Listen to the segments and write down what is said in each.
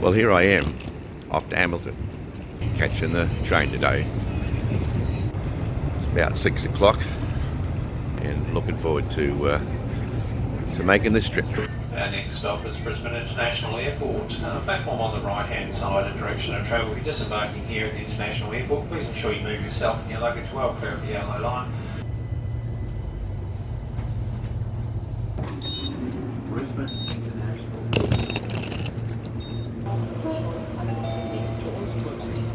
Well, here I am, off to Hamilton, catching the train today. It's about 6 o'clock, and looking forward to making this trip. Our next stop is Brisbane International Airport. Platform on the right-hand side and direction of travel. If you're disembarking here at the International Airport, please ensure you move yourself and your luggage well clear of the yellow line. Brisbane International. Doors closing.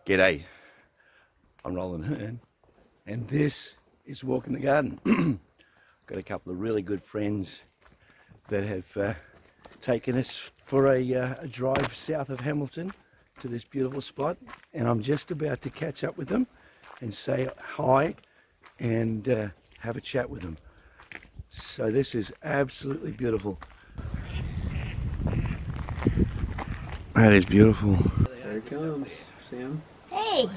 G'day, I'm Roland Hearn, and this is Walk in the Garden. Got a couple of really good friends that have taken us for a drive south of Hamilton to this beautiful spot, and I'm just about to catch up with them and say hi and have a chat with them. So this is absolutely beautiful. That is beautiful. There it comes, Sam. Hey,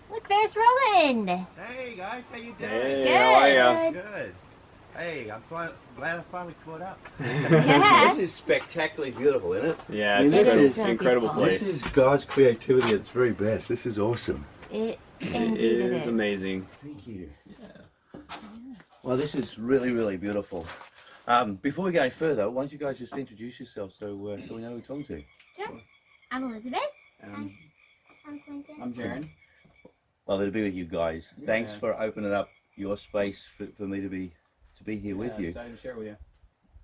look, there's Roland. Hey guys, how you doing? Hey, Good. how are you? Good. Hey, I'm glad I finally caught up. Yeah. This is spectacularly beautiful, isn't it? Yeah, I it's mean, incredible, is so incredible beautiful. place. This is God's creativity at its very best. This is awesome. It It indeed it is is. amazing. Thank you. Yeah. Well, this is really, really beautiful. Before we go any further, why don't you guys just introduce yourselves so we know who we're talking to? Sure. I'm Elizabeth. Um, I'm Clinton. I'm Jaron. Well, it'll be with you guys. Thanks Yeah. for opening up your space for me to be here with Yeah, you. Excited to share with you.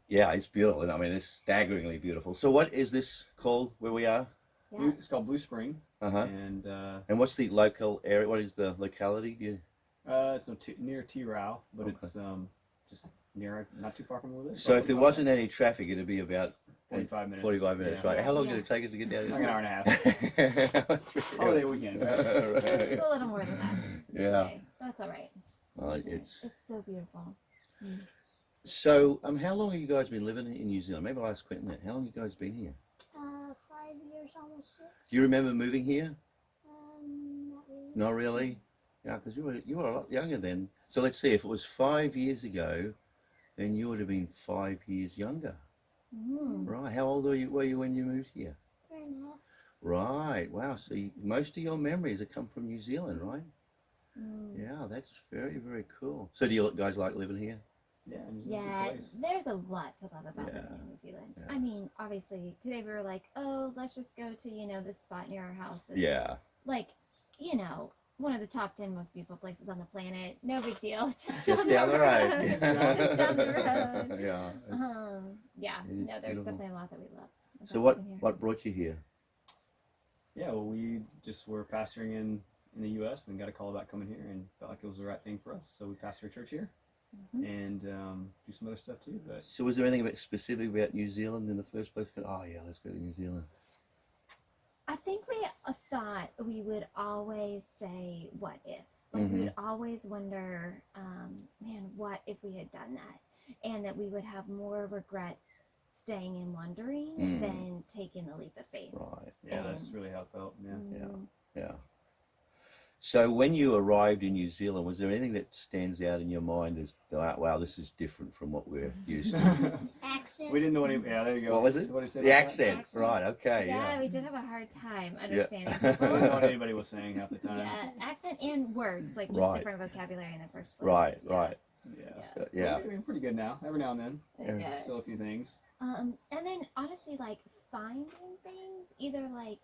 Yeah, it's beautiful. I mean, it's staggeringly beautiful. So what is this called where we are? Yeah. It's called Blue Spring, Uh-huh. and And what's the local area? What is the locality? it's near T-Row, but Okay. it's just near, not too far from where we live. So if there wasn't any traffic, it'd be about 45 minutes. 45 minutes, Yeah. right? How long Yeah. did it take us to get down Like an here? hour and a half. That's really Holiday weekend. It's right. a little more than that. Yeah. Today, so that's all right. Well, it's so beautiful. so. How long have you guys been living in New Zealand? Maybe I'll ask Quentin that. How long have you guys been here? 5 years, almost 6. Do you remember moving here? Not really. Not really. Yeah, because you were a lot younger then. So let's see. If it was 5 years ago, then you would have been 5 years younger. Right. How old were you when you moved here? 3.5. Right. Wow. So most of your memories have come from New Zealand, right? Yeah, that's very, very cool. So do you guys like living here? Yeah, New Zealand's a good Yeah, place. there's a lot to love about Yeah. living in New Zealand. Yeah. I mean, obviously, today we were like, oh, let's just go to, this spot near our house. That's, Yeah. like, one of the top 10 most beautiful places on the planet. No big deal. Just down the road. Just down the road. Yeah. Yeah, It is no, there's beautiful. definitely a lot that we love. So about living here. what brought you here? Yeah, well, we just were pastoring in the U.S. and got a call about coming here and felt like it was the right thing for us. So we pastor a church here and do some other stuff too. But So was there anything specific about New Zealand in the first place? Oh yeah, let's go to New Zealand. I think we thought we would always say, what if? Like, we would always wonder, man, what if we had done that? And that we would have more regrets staying and wondering than taking the leap of faith. Right. yeah, that's really how it felt. Yeah. Yeah. Yeah. So when you arrived in New Zealand, was there anything that stands out in your mind as, wow, this is different from what we're used to? Accent. We didn't know any. Yeah, there you go. What was it? What did you say The about accent. Accent. Right, okay, Yeah, yeah. we did have a hard time understanding that? We didn't know people. what anybody was saying half the time. Yeah, accent and words, like just Right. different vocabulary in the first place. Right, Yeah. right. Yeah. So, yeah. We're doing pretty good now. Every now and then. Yeah. Still a few things. And then honestly, like finding things, either like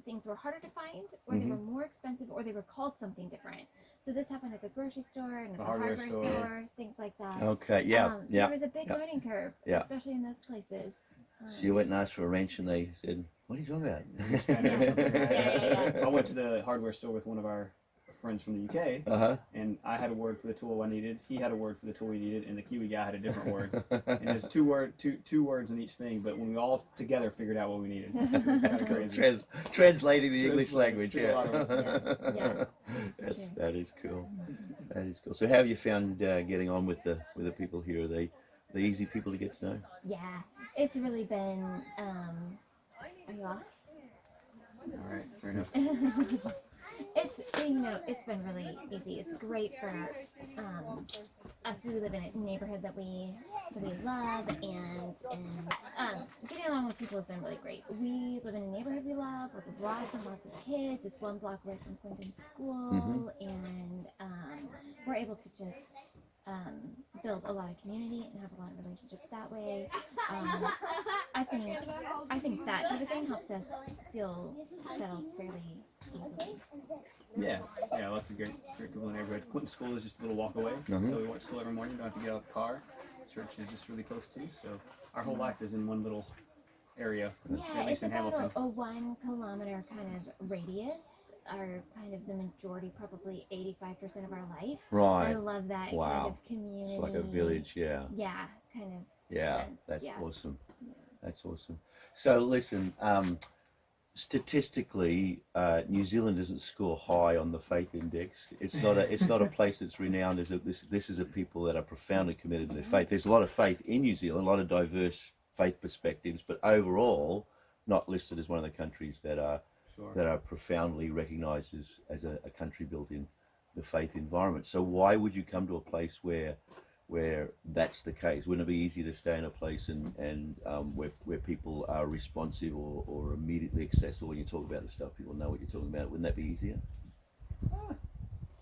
things were harder to find, or they were more expensive, or they were called something different. So this happened at the grocery store and at the hardware store, things like that. Okay, yeah, So yeah. there was a big learning curve, Yeah. especially in those places. So you went and asked for a wrench and they said, what are you talking about? Standard or something, right? Yeah. I went to the hardware store with one of our friends from the UK, Uh-huh. and I had a word for the tool I needed. He had a word for the tool he needed, and the Kiwi guy had a different word. And there's two words in each thing, but when we all together figured out what we needed, it's kind of crazy. Translating the English language, Took a lot of yeah. us. Yeah. That is cool. That is cool. So how have you found getting on with the people here? Are they easy people to get to know? Yeah, it's really been. Are you off? All right, fair enough. It's been really easy. It's great for us who live in a neighborhood that we love, and getting along with people has been really great. We live in a neighborhood we love with lots and lots of kids. It's 1 block away from Clinton School, and we're able to just build a lot of community and have a lot of relationships that way. I think that type of thing helped us feel settled fairly easily. Yeah, lots of great people in the neighborhood. Clinton School is just a little walk away, so we went to school every morning. Don't have to get out of the car. Church is just really close too, so our whole life is in one little area, Yeah, at it's least in about Hamilton. a 1 kilometer kind of radius, or kind of the majority, probably 85% of our life. Right. I love that Wow. kind of community. It's like a village, yeah. Yeah, kind of. Yeah, sense, that's yeah. awesome. That's awesome. So listen, statistically, New Zealand doesn't score high on the faith index. It's not a place that's renowned as this is a people that are profoundly committed to their faith. There's a lot of faith in New Zealand, a lot of diverse faith perspectives, but overall, not listed as one of the countries that are profoundly recognised as a country built in the faith environment. So why would you come to a place where that's the case? Wouldn't it be easier to stay in a place and where people are responsive or immediately accessible when you talk about the stuff, people know what you're talking about? Wouldn't that be easier?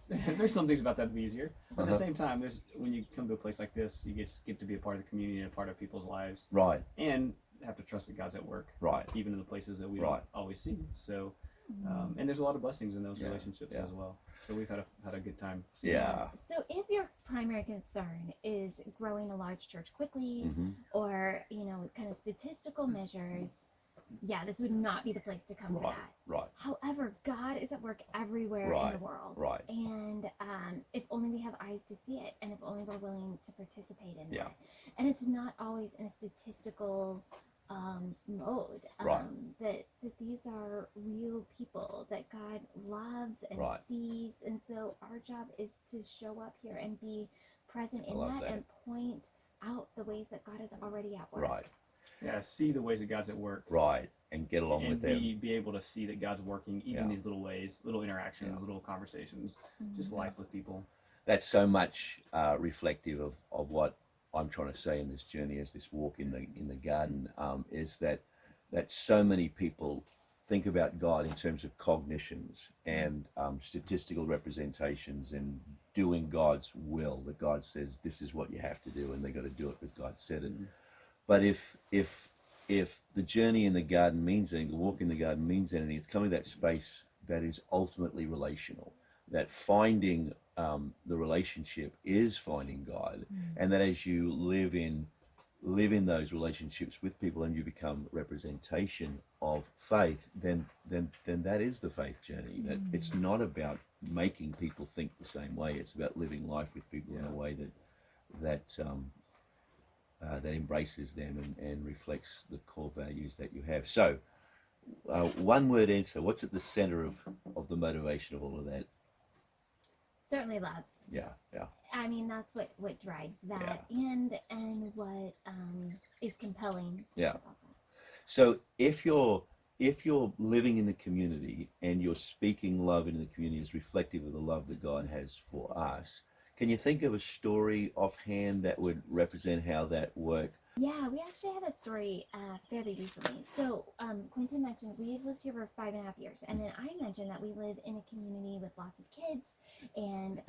There's some things about that to be easier. But at the same time, when you come to a place like this, you get to be a part of the community and a part of people's lives. Right. And have to trust that God's at work. Right. Even in the places that we Right. don't always see. So, and there's a lot of blessings in those Yeah. relationships Yeah. as well. So we've had a good time. Yeah. So if your primary concern is growing a large church quickly, or kind of statistical measures, yeah, this would not be the place to come for Right. that. Right. However, God is at work everywhere Right, in the world. right. And if only we have eyes to see it, and if only we're willing to participate in Yeah. that. And it's not always in a statistical mode. Right. That these are real people that God loves and Right. sees. And so our job is to show up here and be present in love that, that. and point out the ways that God is already at work. Right. Yeah, see the ways that God's at work. Right. And get along And with them. be able to see that God's working even in Yeah. these little ways, little interactions, little conversations, just life with people. That's so much reflective of what I'm trying to say in this journey, as this walk in the garden, is that so many people think about God in terms of cognitions and statistical representations and doing God's will. That God says this is what you have to do, and they got to do it because God said it. But if the journey in the garden means anything, the walk in the garden means anything, it's coming to that space that is ultimately relational. That finding the relationship is finding God, and that as you live in those relationships with people and you become representation of faith, then that is the faith journey. That it's not about making people think the same way. It's about living life with people in a way that embraces them and reflects the core values that you have. So, one word answer: what's at the center of the motivation of all of that? Certainly love. Yeah. I mean, that's what drives that, and what is compelling. Yeah. about that. So if you're if you're living in the community and you're speaking love in the community is reflective of the love that God has for us, can you think of a story offhand that would represent how that worked? Yeah, we actually have a story fairly recently. So Quentin mentioned we've lived here for 5.5 years, and then I mentioned that we live in a community with lots of kids and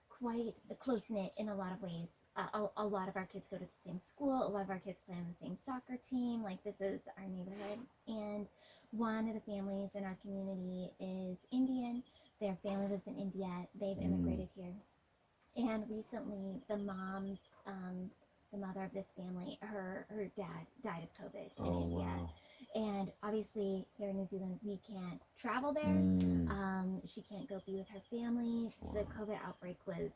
quite close knit in a lot of ways. A lot of our kids go to the same school. A lot of our kids play on the same soccer team. Like, this is our neighborhood. And one of the families in our community is Indian. Their family lives in India. They've immigrated here. And recently, the mother of this family, her dad died of COVID in India. Wow. And obviously, here in New Zealand, we can't travel there. She can't go be with her family. The COVID outbreak was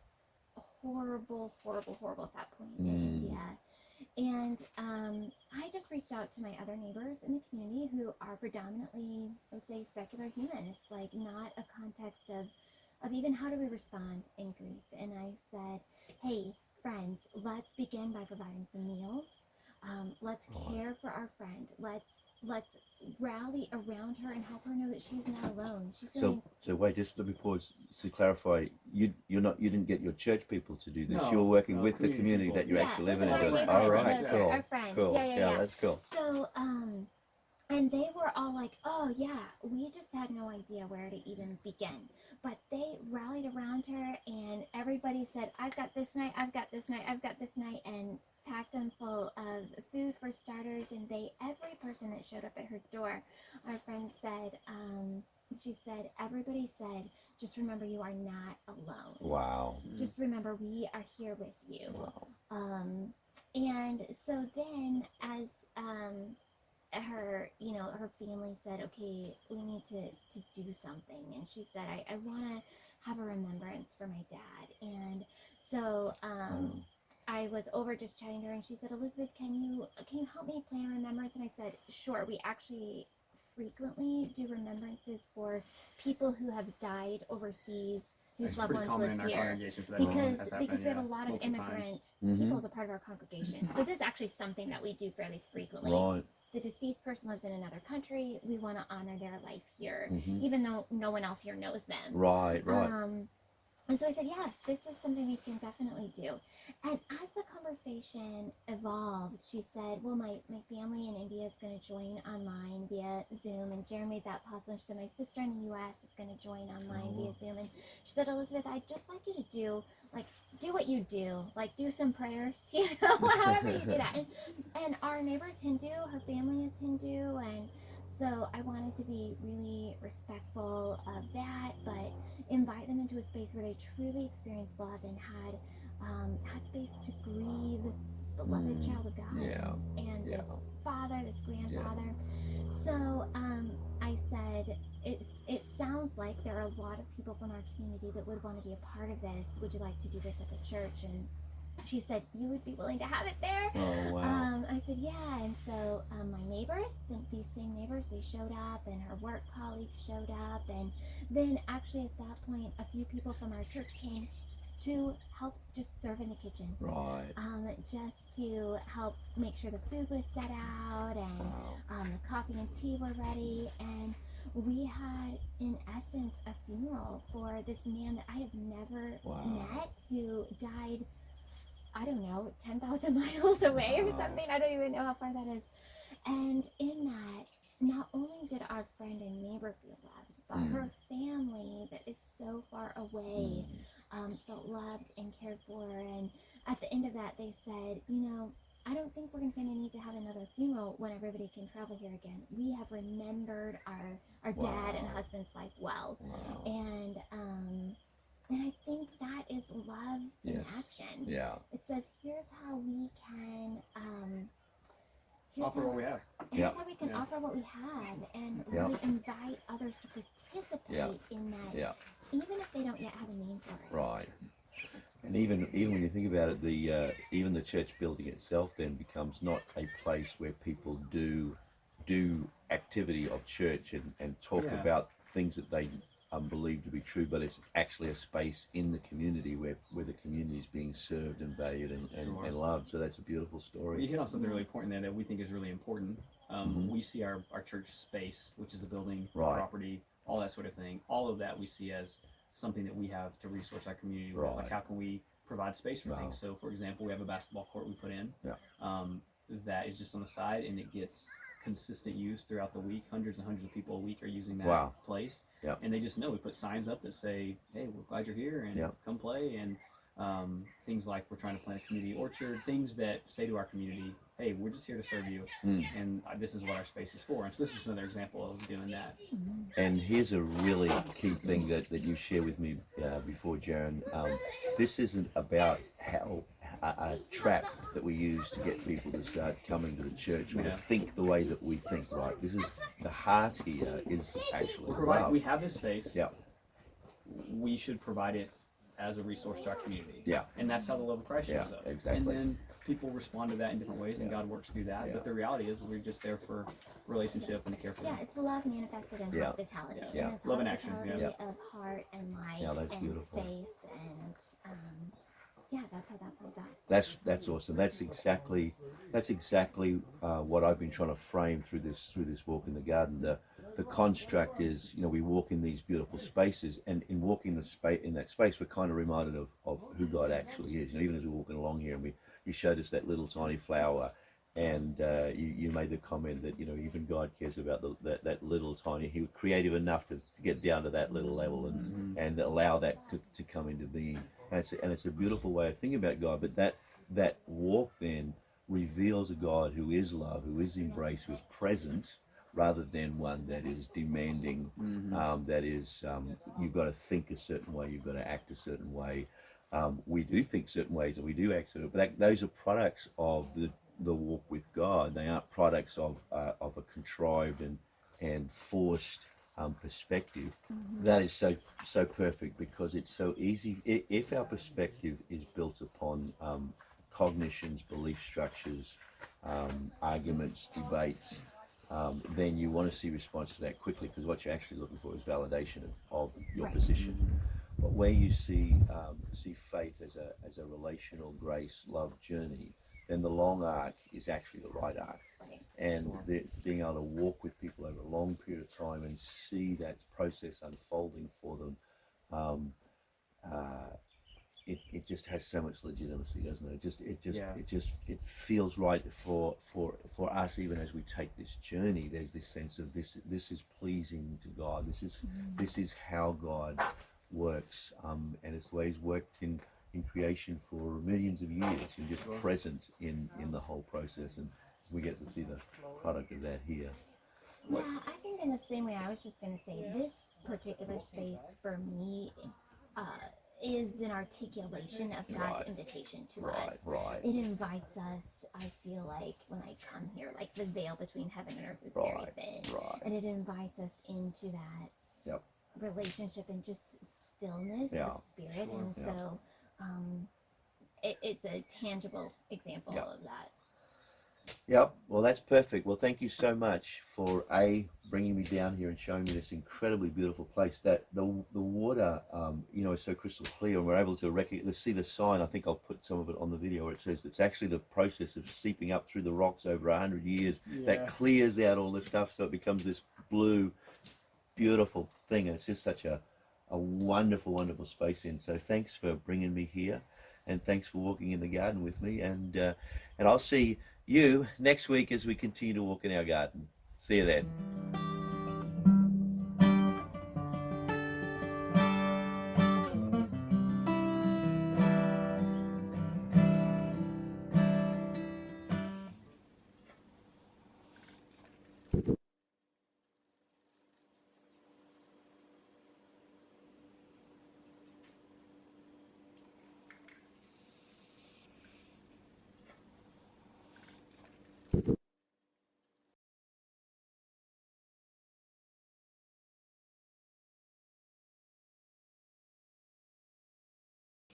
horrible at that point in India. And I just reached out to my other neighbors in the community who are predominantly, I would say, secular humanists, like not a context of even how do we respond in grief. And I said, hey, friends, let's begin by providing some meals. Let's care for our friend. Let's rally around her and help her know that she's not alone. She's going. So wait, just let me pause to clarify. You didn't get your church people to do this. No, You're working no, with the community that you're Yeah, actually with living our in. neighborhood, All like right, those cool, are our friends. cool. Yeah. That's cool. So and they were all like, oh yeah, we just had no idea where to even begin. But they rallied around her, and everybody said, I've got this night, I've got this night, I've got this night, and packed them full of food for starters. And every person that showed up at her door, our friend said, everybody said, just remember you are not alone. Wow. Just remember we are here with you. Wow. And so then as her family said, okay, we need to do something. And she said, I want to have a remembrance for my dad. And so I was over just chatting to her, and she said, Elizabeth, can you help me plan a remembrance? And I said, sure. We actually frequently do remembrances for people who have died overseas, whose It's loved pretty ones common live in our here. congregation for that to happen, Because we have a yeah, lot of multiple immigrant times. people as a part of our congregation. So this is actually something that we do fairly frequently. Right. The deceased person lives in another country. We want to honor their life here, even though no one else here knows them. Right. And so I said, yeah, this is something we can definitely do. And as the conversation evolved, she said, well, my family in India is going to join online via Zoom. And Jeremy made that possible. And she said, my sister in the U.S. is going to join online via Zoom. And she said, Elizabeth, I'd just like you to do what you do. Like, do some prayers, however you do that. And our neighbor's Hindu. Her family is Hindu. And so I wanted to be really respectful of that, but invite them into a space where they truly experienced love and had space to grieve this beloved child of God and this father, this grandfather. So I said, it sounds like there are a lot of people from our community that would want to be a part of this. Would you like to do this at the church? And she said, you would be willing to have it there? Oh, wow. I said, yeah. And so my neighbors, these same neighbors, they showed up, and her work colleagues showed up. And then actually at that point, a few people from our church came to help just serve in the kitchen. Right. Just to help make sure the food was set out, and the coffee and tea were ready. And we had, in essence, a funeral for this man that I have never met, who died, I don't know, 10,000 miles away or something. I don't even know how far that is. And in that, not only did our friend and neighbor feel loved, but her family that is so far away felt loved and cared for. And at the end of that, they said, I don't think we're going to need to have another funeral when everybody can travel here again. We have remembered our dad and husband's life well. And I think that is love in action. Yeah. It says, here's how we can Offer what we have. Here's how we can offer what we have, and really invite others to participate in that, even if they don't yet have a name for it. Right. And even when you think about it, even the church building itself then becomes not a place where people do activity of church and talk about things that they believed to be true, but it's actually a space in the community where the community is being served and valued and loved. So that's a beautiful story. You hit on something really important there that we think is really important. We see our church space, which is the building, Right. property, all that sort of thing. All of that we see as something that we have to resource our community with. Like, Right. how can we provide space for Wow. things? So, for example, we have a basketball court we put in Yeah. that is just on the side, and it gets consistent use throughout the week. Hundreds and hundreds of people a week are using that Wow. place. Yeah. And they just know. We put signs up that say, hey, we're glad you're here, and Yeah. come play. And things like we're trying to plant a community orchard, things that say to our community, hey, we're just here to serve you, and this is what our space is for. And so this is another example of doing that. And here's a really key thing that you share with me before, Jaron. This isn't about how a trap that we use to get people to start coming to the church or to think the way that we think, right? This is the heart here is actually love. We have this space. Yeah. We should provide it as a resource to our community. Yeah. And that's how the love of Christ shows up. Exactly. And then people respond to that in different ways, and God works through that. Yeah. But the reality is, we're just there for relationship and to care for them. Yeah, it's love manifested in hospitality. Yeah. And it's Love in action, hospitality of heart and life that's and beautiful. space and that's how that plays out. That's awesome. That's exactly what I've been trying to frame through this walk in the garden. The construct is, we walk in these beautiful spaces, and in walking in that space, we're kind of reminded of who God actually is. Even as we're walking along here, and you showed us that little tiny flower, and you made the comment that even God cares about that little tiny. He was creative enough to get down to that little level and allow that to come into being. And it's a beautiful way of thinking about God. But that walk then reveals a God who is love, who is embrace, who is present, rather than one that is demanding. That is, you've got to think a certain way, you've got to act a certain way. We do think certain ways and we do act certain, but those are products of the walk with God. They aren't products of a contrived and forced perspective. That is so perfect, because it's so easy. If our perspective is built upon cognitions, belief structures, arguments, debates, then you want to see response to that quickly, because what you're actually looking for is validation of your position. But where you see faith as a relational grace love journey, then the long arc is actually the right arc. And being able to walk with people over a long period of time and see that process unfolding for them, it just has so much legitimacy, doesn't it? It feels right for us, even as we take this journey. There's this sense of this is pleasing to God. This is how God works, and it's the way He's worked in creation for millions of years, and just present in the whole process. And we get to see the product of that here. Yeah, I think in the same way, I was just going to say, this particular space for me is an articulation of God's invitation to us. Right. It invites us, I feel like, when I come here, like the veil between heaven and earth is very thin. Right. And it invites us into that relationship and just stillness of spirit. And so it's a tangible example of that. Yep. Well, that's perfect. Well, thank you so much for bringing me down here and showing me this incredibly beautiful place. That the water, is so crystal clear, and we're able to see the sign. I think I'll put some of it on the video where it says it's actually the process of seeping up through the rocks over 100 years that clears out all this stuff, so it becomes this blue, beautiful thing. And it's just such a wonderful, wonderful space in. So thanks for bringing me here, and thanks for walking in the garden with me. And I'll see you next week as we continue to walk in our garden. See you then.